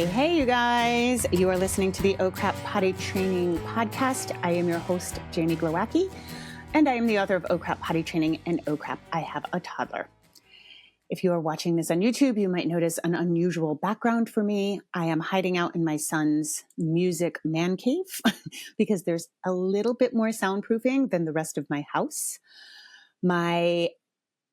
Hey, you guys. You are listening to the Oh Crap Potty Training Podcast. I am your host, Jamie Glowacki, and I am the author of Oh Crap Potty Training and Oh Crap, I Have a Toddler. If you are watching this on YouTube, you might notice an unusual background for me. I am hiding out in my son's music man cave because there's a little bit more soundproofing than the rest of my house. My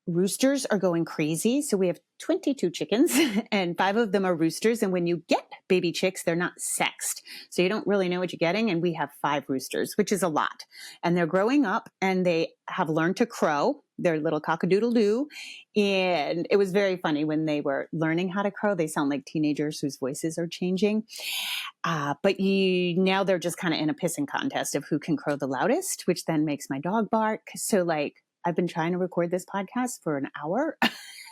roosters are going crazy. So we have 22 chickens and 5 of them are roosters. And when you get baby chicks, they're not sexed. So you don't really know what you're getting. And we have 5 roosters, which is a lot. And they're growing up and they have learned to crow. They're little cock-a-doodle-doo. And it was very funny when they were learning how to crow. They sound like teenagers whose voices are changing. But now they're just kind of in a pissing contest of who can crow the loudest, which then makes my dog bark. So I've been trying to record this podcast for an hour.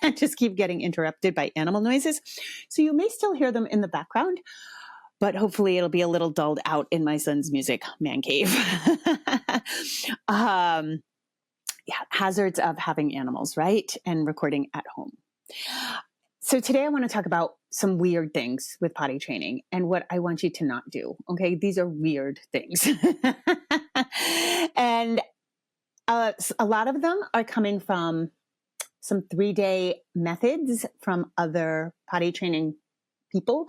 I just keep getting interrupted by animal noises. So you may still hear them in the background, but hopefully it'll be a little dulled out in my son's music man cave. Hazards of having animals, right? And recording at home. So today I want to talk about some weird things with potty training and what I want you to not do. Okay. These are weird things. And a lot of them are coming from some 3-day methods from other potty training people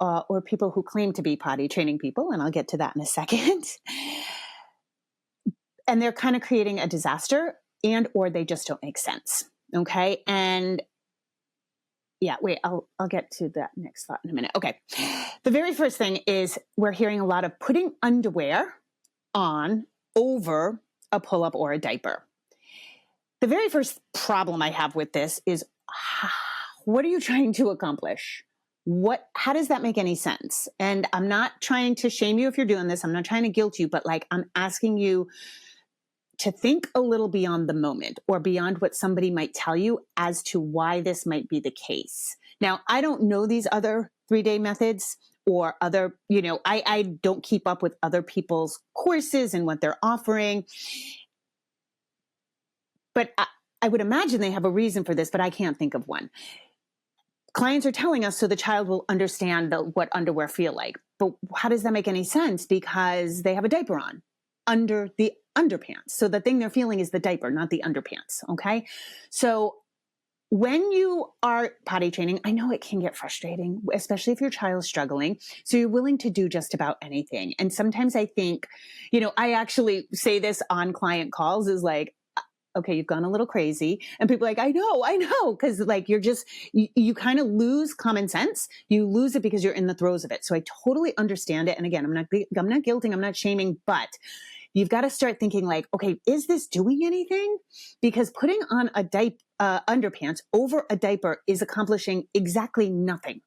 or people who claim to be potty training people. And I'll get to that in a second. And they're kind of creating a disaster or they just don't make sense. Okay. And I'll get to that next thought in a minute. Okay. The very first thing is we're hearing a lot of putting underwear on over a pull-up or a diaper. The very first problem I have with this is, what are you trying to accomplish? How does that make any sense? And I'm not trying to shame you if you're doing this. I'm not trying to guilt you, but I'm asking you to think a little beyond the moment or beyond what somebody might tell you as to why this might be the case. Now, I don't know these other 3-day methods or other, I don't keep up with other people's courses and what they're offering. But I would imagine they have a reason for this, but I can't think of one. Clients are telling us so the child will understand what underwear feel like. But how does that make any sense? Because they have a diaper on under the underpants. So the thing they're feeling is the diaper, not the underpants. Okay. So when you are potty training, I know it can get frustrating, especially if your child's struggling. So you're willing to do just about anything. And sometimes I think, I actually say this on client calls is okay, you've gone a little crazy. And people are like, I know. Cause you kind of lose common sense. You lose it because you're in the throes of it. So I totally understand it. And again, I'm not guilting, I'm not shaming, but you've got to start thinking okay, is this doing anything? Because putting on a underpants over a diaper is accomplishing exactly nothing.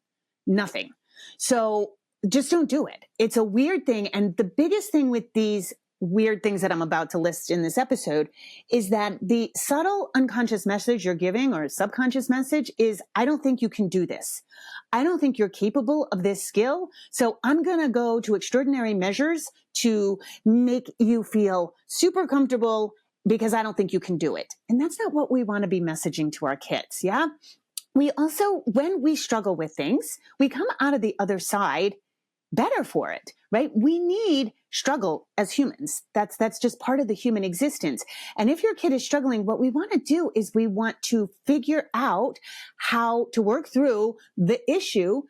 So just don't do it. It's a weird thing. And the biggest thing with these weird things that I'm about to list in this episode is that the subtle unconscious message you're giving or subconscious message is, I don't think you can do this. I don't think you're capable of this skill. So I'm going to go to extraordinary measures to make you feel super comfortable because I don't think you can do it. And that's not what we want to be messaging to our kids. Yeah. We also, when we struggle with things, we come out of the other side better for it, right? We need struggle as humans. That's just part of the human existence. And if your kid is struggling, what we want to do is we want to figure out how to work through the issue.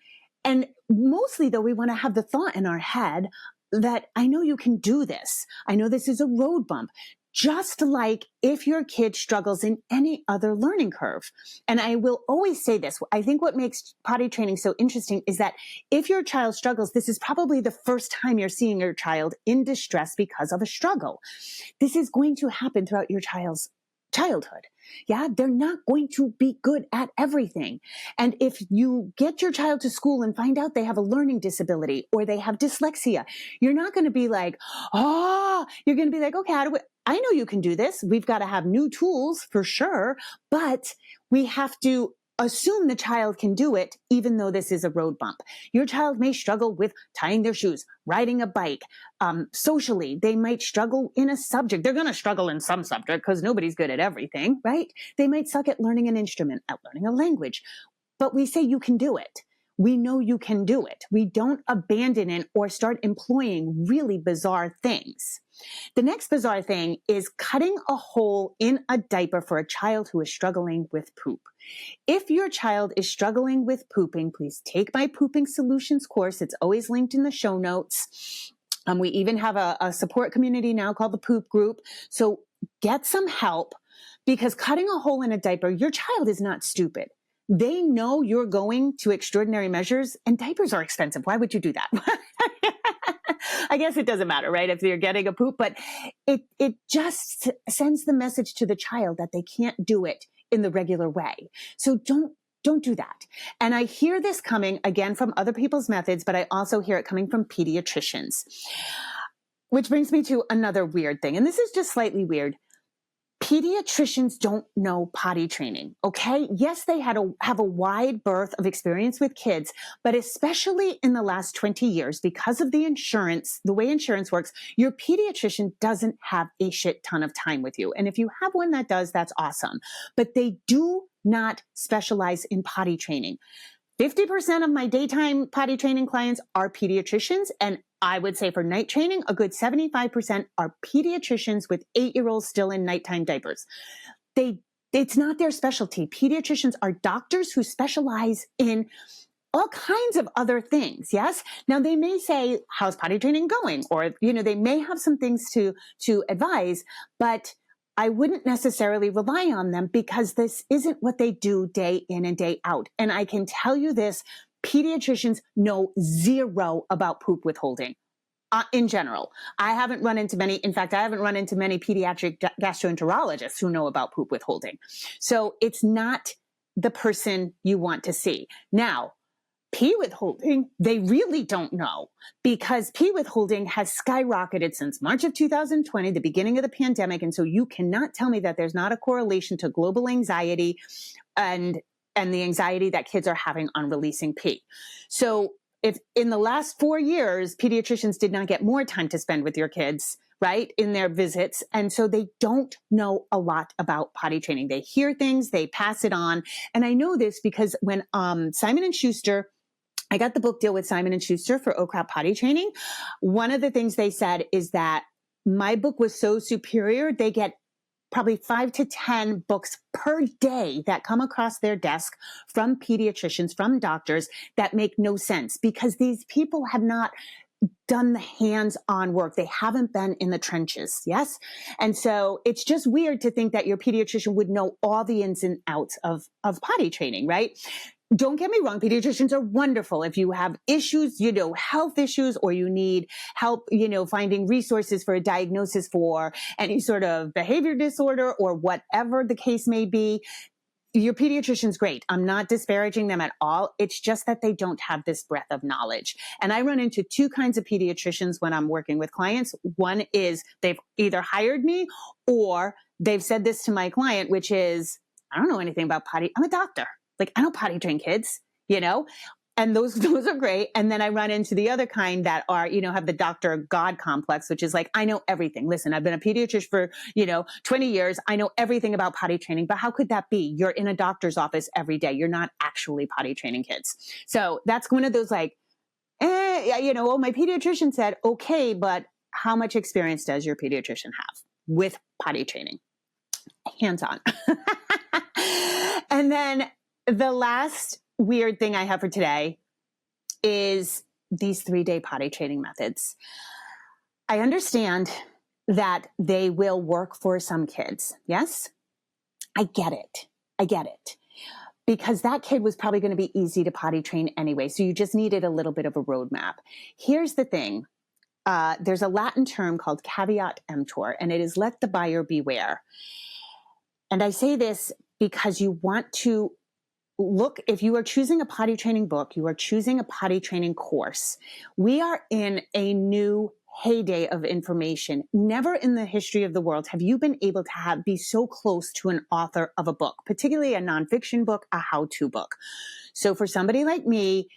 And mostly though, we want to have the thought in our head that I know you can do this. I know this is a road bump. Just like if your kid struggles in any other learning curve. And I will always say this, I think what makes potty training so interesting is that if your child struggles, this is probably the first time you're seeing your child in distress because of a struggle. This is going to happen throughout your child's childhood. Yeah, they're not going to be good at everything. And if you get your child to school and find out they have a learning disability or they have dyslexia, you're not going to be like, you're going to be like, okay, I know you can do this. We've got to have new tools for sure, but we have to assume the child can do it, even though this is a road bump. Your child may struggle with tying their shoes, riding a bike. Socially, they might struggle in a subject. They're going to struggle in some subject because nobody's good at everything, right? They might suck at learning an instrument, at learning a language. But we say you can do it. we know you can do it. We don't abandon it or start employing really bizarre things. The next bizarre thing is cutting a hole in a diaper for a child who is struggling with poop. If your child is struggling with pooping, please take my Pooping Solutions course. It's always linked in the show notes. We even have a support community now called the Poop Group. So get some help, because cutting a hole in a diaper, your child is not stupid. They know you're going to extraordinary measures, and diapers are expensive. Why would you do that? I guess it doesn't matter, right? If you're getting a poop, but it just sends the message to the child that they can't do it in the regular way. So don't do that. And I hear this coming again from other people's methods, but I also hear it coming from pediatricians, which brings me to another weird thing. And this is just slightly weird. Pediatricians don't know potty training, okay? Yes, they have a wide berth of experience with kids, but especially in the last 20 years, because of the insurance, the way insurance works, your pediatrician doesn't have a shit ton of time with you. And if you have one that does, that's awesome. But they do not specialize in potty training. 50% of my daytime potty training clients are pediatricians, and I would say for night training, a good 75% are pediatricians with 8-year-olds still in nighttime diapers. It's not their specialty. Pediatricians are doctors who specialize in all kinds of other things. Yes. Now they may say, how's potty training going? Or, they may have some things to advise, but I wouldn't necessarily rely on them, because this isn't what they do day in and day out. And I can tell you this, pediatricians know zero about poop withholding. In general, I haven't run into many pediatric gastroenterologists who know about poop withholding. So it's not the person you want to see. Now, pee withholding, they really don't know, because pee withholding has skyrocketed since March of 2020, the beginning of the pandemic. And so you cannot tell me that there's not a correlation to global anxiety and the anxiety that kids are having on releasing pee. So if in the last 4 years, pediatricians did not get more time to spend with your kids, right, in their visits. And so they don't know a lot about potty training. They hear things, they pass it on. And I know this because when Simon & Schuster, I got the book deal with Simon & Schuster for OCRAP potty training. One of the things they said is that my book was so superior, they get probably 5 to 10 books per day that come across their desk from pediatricians, from doctors, that make no sense, because these people have not done the hands-on work. They haven't been in the trenches. Yes. And so it's just weird to think that your pediatrician would know all the ins and outs of potty training, right? Don't get me wrong. Pediatricians are wonderful. If you have issues, health issues, or you need help, finding resources for a diagnosis for any sort of behavior disorder or whatever the case may be, your pediatrician's great. I'm not disparaging them at all. It's just that they don't have this breadth of knowledge. And I run into 2 kinds of pediatricians when I'm working with clients. One is they've either hired me or they've said this to my client, which is, I don't know anything about potty. I'm a doctor. Like, I don't potty train kids, and those are great. And then I run into the other kind that are, have the doctor God complex, which is like, I know everything. Listen, I've been a pediatrician for, 20 years. I know everything about potty training, but how could that be? You're in a doctor's office every day. You're not actually potty training kids. So that's one of those like, my pediatrician said, okay, but how much experience does your pediatrician have with potty training? Hands-on. And then the last weird thing I have for today is these 3-day potty training methods. I understand that they will work for some kids. Yes, I get it. Because that kid was probably going to be easy to potty train anyway. So you just needed a little bit of a roadmap. Here's the thing. There's a Latin term called caveat emptor, and it is let the buyer beware. And I say this because you want to look, if you are choosing a potty training book, you are choosing a potty training course. We are in a new heyday of information. Never in the history of the world have you been able to be so close to an author of a book, particularly a nonfiction book, a how-to book. So for somebody like me,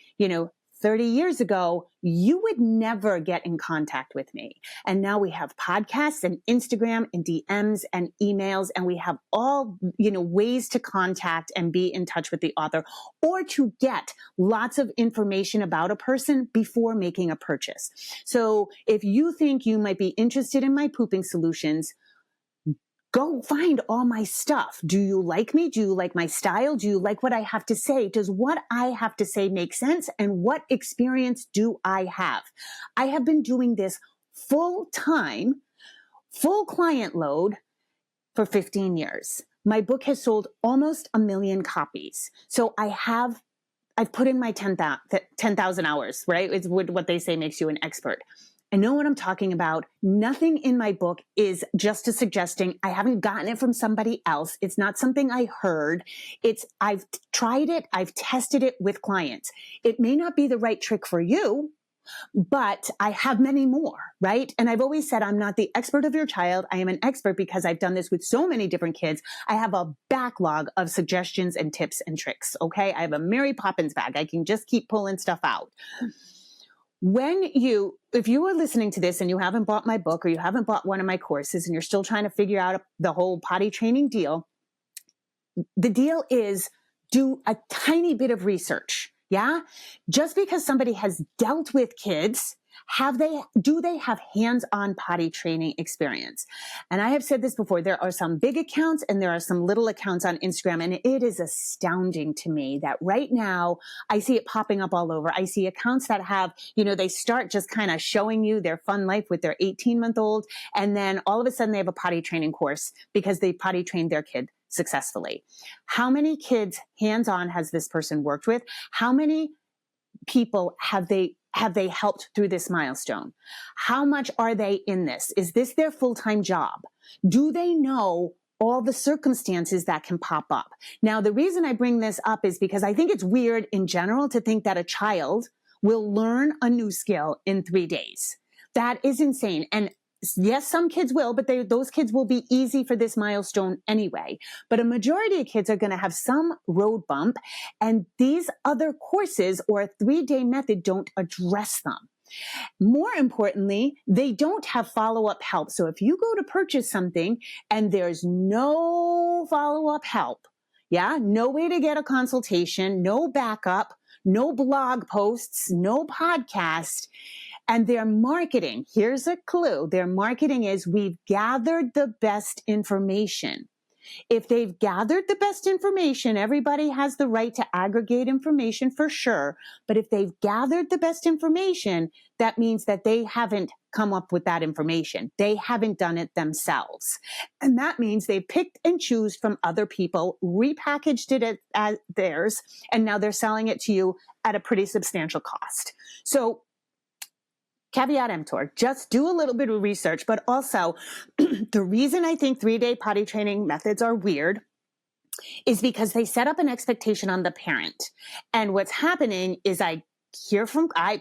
30 years ago, you would never get in contact with me. And now we have podcasts and Instagram and DMs and emails, and we have all, ways to contact and be in touch with the author or to get lots of information about a person before making a purchase. So if you think you might be interested in my pooping solutions, go find all my stuff. Do you like me? Do you like my style? Do you like what I have to say? Does what I have to say make sense? And what experience do I have? I have been doing this full time, full client load for 15 years. My book has sold almost 1 million copies. So I've put in my 10,000 hours, right? It's what they say makes you an expert. I know what I'm talking about. Nothing in my book is just a suggesting. I haven't gotten it from somebody else. It's not something I heard. I've tried it. I've tested it with clients. It may not be the right trick for you, but I have many more, right? And I've always said, I'm not the expert of your child. I am an expert because I've done this with so many different kids. I have a backlog of suggestions and tips and tricks. Okay. I have a Mary Poppins bag. I can just keep pulling stuff out. If you are listening to this and you haven't bought my book or you haven't bought one of my courses and you're still trying to figure out the whole potty training deal, the deal is do a tiny bit of research. Yeah. Just because somebody has dealt with kids, do they have hands-on potty training experience? And I have said this before, there are some big accounts and there are some little accounts on Instagram. And it is astounding to me that right now I see it popping up all over. I see accounts that have, they start just kind of showing you their fun life with their 18-month-old. And then all of a sudden they have a potty training course because they potty trained their kid successfully. How many kids hands-on has this person worked with? How many people have they helped through this milestone? How much are they in this? Is this their full-time job? Do they know all the circumstances that can pop up? Now, the reason I bring this up is because I think it's weird in general to think that a child will learn a new skill in 3 days. That is insane. And yes, some kids will, but those kids will be easy for this milestone anyway. But a majority of kids are going to have some road bump, and these other courses or a 3-day method don't address them. More importantly, they don't have follow-up help. So if you go to purchase something and there's no follow-up help, no way to get a consultation, no backup, no blog posts, no podcast, and their marketing, here's a clue. Their marketing is, we've gathered the best information. If they've gathered the best information, everybody has the right to aggregate information for sure. But if they've gathered the best information, that means that they haven't come up with that information. They haven't done it themselves. And that means they picked and choose from other people, repackaged it as theirs, and now they're selling it to you at a pretty substantial cost. So caveat emptor, just do a little bit of research, but also the reason I think 3-day potty training methods are weird is because they set up an expectation on the parent. And what's happening is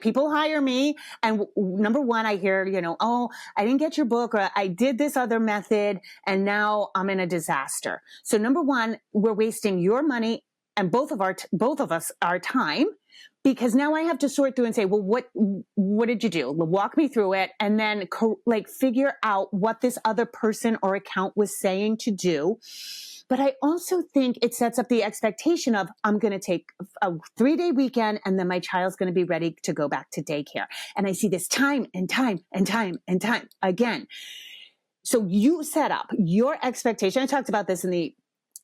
people hire me, and number one, I hear, oh, I didn't get your book, or I did this other method and now I'm in a disaster. So number one, we're wasting your money and both of us our time, because now I have to sort through and say, well, what did you do? Walk me through it, and then figure out what this other person or account was saying to do. But I also think it sets up the expectation of, I'm going to take a 3-day weekend and then my child's going to be ready to go back to daycare. And I see this time and time and time and time again. So you set up your expectation. I talked about this in the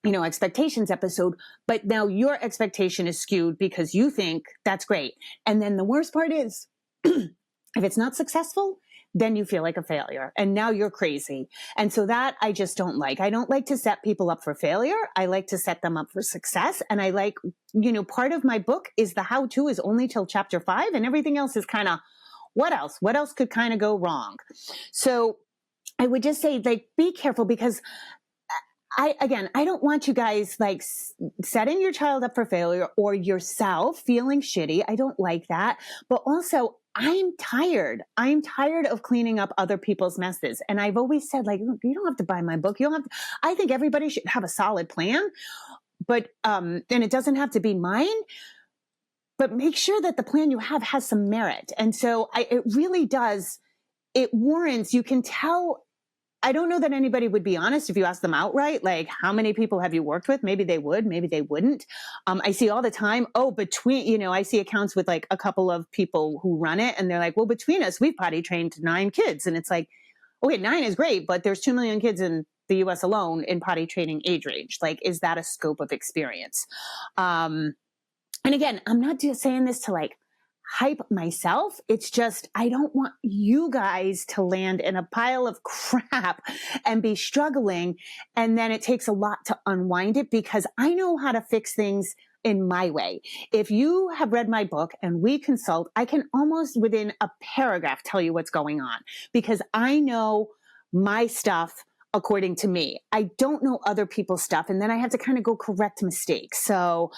expectations episode, but now your expectation is skewed because you think that's great. And then the worst part is, if it's not successful, then you feel like a failure and now you're crazy. And so that I just don't like. I don't like to set people up for failure. I like to set them up for success. And I like, part of my book is the how-to is only till chapter 5, and everything else is kind of, what else? What else could kind of go wrong? So I would just say, be careful, because I don't want you guys setting your child up for failure or yourself feeling shitty. I don't like that. But also, I'm tired. I'm tired of cleaning up other people's messes. And I've always said, you don't have to buy my book. I think everybody should have a solid plan, but, and it doesn't have to be mine. but make sure that the plan you have has some merit. And so it really does, it warrants, you can tell. I don't know that anybody would be honest if you ask them outright, like, how many people have you worked with? Maybe they would, maybe they wouldn't. I see all the time, I see accounts with like a couple of people who run it, and they're like, well, between us, we've potty trained 9 kids. And it's like, okay, 9 is great, but there's 2 million kids in the US alone in potty training age range. Like, is that a scope of experience? And again, I'm not just saying this to like hype myself. It's just, I don't want you guys to land in a pile of crap and be struggling. And then it takes a lot to unwind it, because I know how to fix things in my way. If you have read my book and we consult, I can almost within a paragraph tell you what's going on, because I know my stuff according to me. I don't know other people's stuff. And then I have to kind of go correct mistakes. So,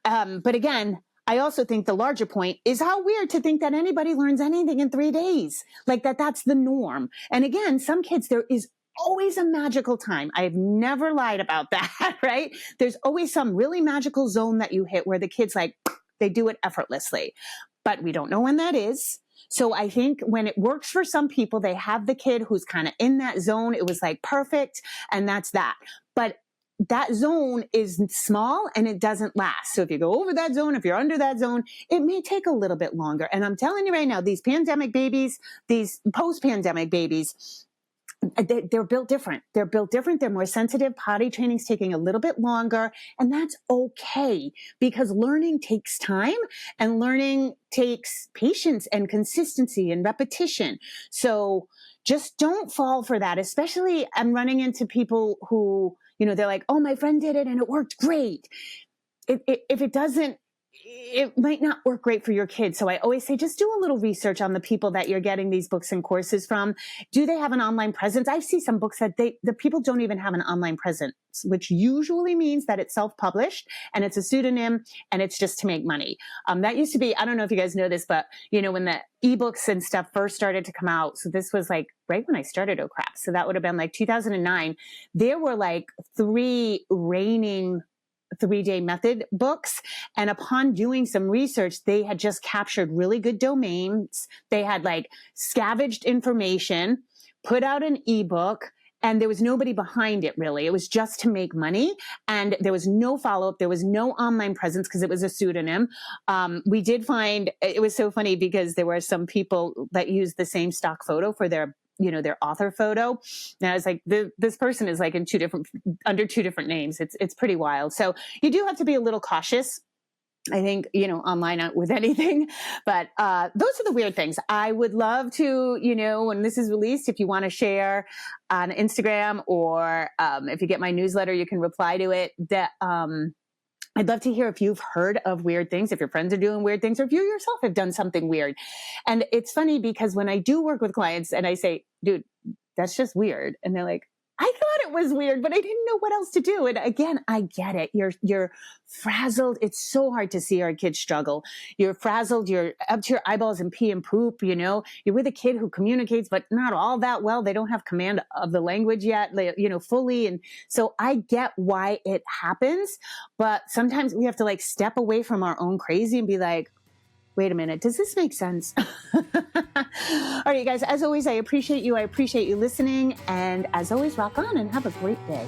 but again, I also think the larger point is how weird to think that anybody learns anything in 3 days, like that's the norm. And again, some kids, there is always a magical time. I've never lied about that, right? There's always some really magical zone that you hit where the kids like, they do it effortlessly, but we don't know when that is. So I think when it works for some people, they have the kid who's kind of in that zone. It was like perfect. And that's that. But that zone is small and it doesn't last. So if you go over that zone, if you're under that zone, it may take a little bit longer. And I'm telling you right now, these pandemic babies, these post-pandemic babies, they're built different. They're built different. They're more sensitive. Potty training's taking a little bit longer, and that's okay, because learning takes time and learning takes patience and consistency and repetition. So just don't fall for that. Especially I'm running into people who, they're like, oh, my friend did it and it worked great. If it doesn't, it might not work great for your kids. So I always say, just do a little research on the people that you're getting these books and courses from. Do they have an online presence? I see some books that the people don't even have an online presence, which usually means that it's self-published and it's a pseudonym and it's just to make money. That used to be, I don't know if you guys know this, but when the ebooks and stuff first started to come out, so this was like right when I started Crap. So that would have been like 2009. There were like 3 reigning 3-day method books. And upon doing some research, they had just captured really good domains. They had like scavenged information, put out an ebook, and there was nobody behind it really. It was just to make money. And there was no follow-up. There was no online presence because it was a pseudonym. We did find, it was so funny because there were some people that used the same stock photo for their author photo. Now it's like this person is like under 2 different names. It's pretty wild. So you do have to be a little cautious, I think, online with anything, but those are the weird things. I would love to, when this is released, if you want to share on Instagram or if you get my newsletter, you can reply to it. That I'd love to hear if you've heard of weird things, if your friends are doing weird things, or if you yourself have done something weird. And it's funny because when I do work with clients and I say, dude, that's just weird. And they're like, I thought it was weird, but I didn't know what else to do. And again, I get it. You're frazzled. It's so hard to see our kids struggle. You're frazzled. You're up to your eyeballs in pee and poop. You're with a kid who communicates, but not all that well. They don't have command of the language yet, fully. And so I get why it happens, but sometimes we have to like step away from our own crazy and be like, wait a minute, does this make sense? All right, you guys, as always, I appreciate you. I appreciate you listening. And as always, rock on and have a great day.